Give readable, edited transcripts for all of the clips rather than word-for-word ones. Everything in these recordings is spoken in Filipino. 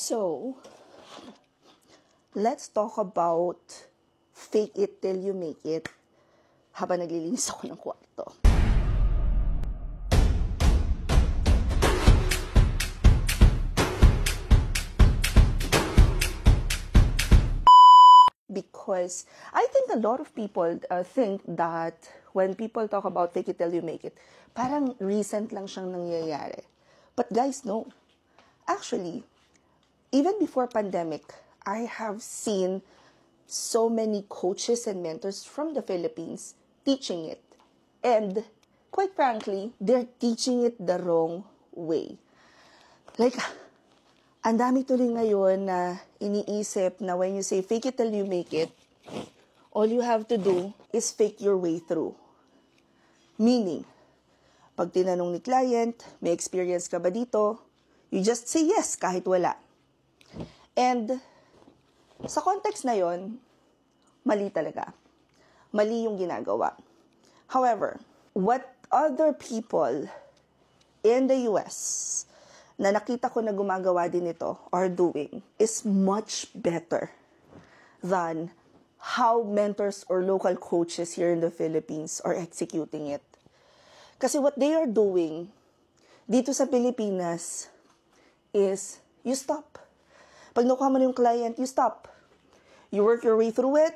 So, let's talk about fake it till you make it habang naglilinis ako ng kwarto. Because I think a lot of people think that when people talk about fake it till you make it, parang recent lang siyang nangyayari. But guys, no. Actually, even before pandemic, I have seen so many coaches and mentors from the Philippines teaching it. And quite frankly, they're teaching it the wrong way. Like, ang dami tuloy ngayon na iniisip na when you say fake it till you make it, all you have to do is fake your way through. Meaning, pag tinanong ni client, may experience ka ba dito? You just say yes kahit wala. And sa context na yon, mali talaga. Mali yung ginagawa. However, what other people in the US na nakita ko na gumagawa din ito are doing is much better than how mentors or local coaches here in the Philippines are executing it. Kasi what they are doing dito sa Pilipinas is you stop. Pag nakuha mo na yung client, you stop. You work your way through it.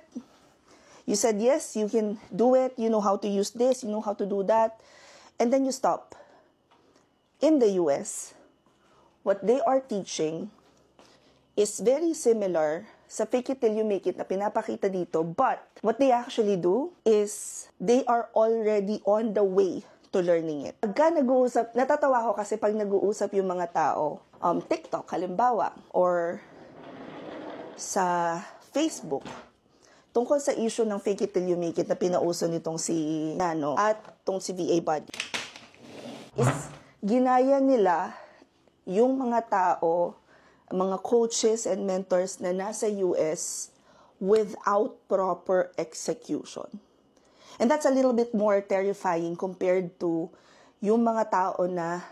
You said, yes, you can do it. You know how to use this. You know how to do that. And then you stop. In the US, what they are teaching is very similar sa fake it till you make it na pinapakita dito. But what they actually do is they are already on the way to learning it. Pagka nag-uusap, natatawa ko kasi pag nag-uusap yung mga tao, TikTok, halimbawa, or sa Facebook, tungkol sa issue ng fake it till you make it na pinauso nitong si Nano at tong si VA Buddy, is ginaya nila yung mga tao, mga coaches and mentors na nasa US without proper execution. And that's a little bit more terrifying compared to yung mga tao na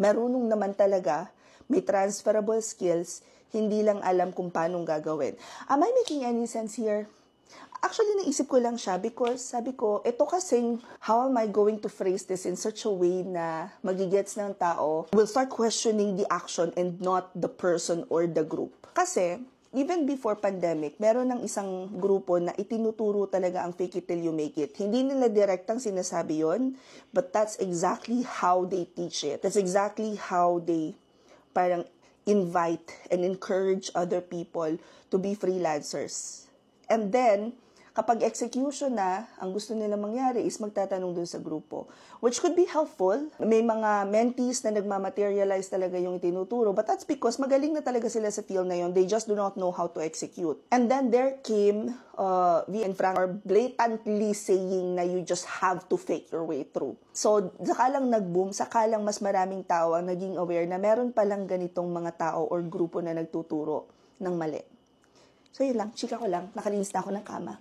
marunong naman talaga, may transferable skills, hindi lang alam kung paano gagawin. Am I making any sense here? Actually, naisip ko lang siya because sabi ko, ito kasing how am I going to phrase this in such a way na magigets ng tao will start questioning the action and not the person or the group. Kasi, even before pandemic, meron ng isang grupo na itinuturo talaga ang fake it till you make it. Hindi nila direktang sinasabi yon, but that's exactly how they teach it. That's exactly how they parang invite and encourage other people to be freelancers. And then, kapag execution na, ang gusto nila mangyari is magtatanong dun sa grupo. Which could be helpful. May mga mentees na nagmamaterialize talaga yung itinuturo. But that's because magaling na talaga sila sa field na yun. They just do not know how to execute. And then there came V and Frank are blatantly saying na you just have to fake your way through. So, saka lang nag-boom, saka lang mas maraming tao ang naging aware na meron palang ganitong mga tao or grupo na nagtuturo ng mali. So, yun lang. Chika ko lang. Nakalinis na ako ng kama.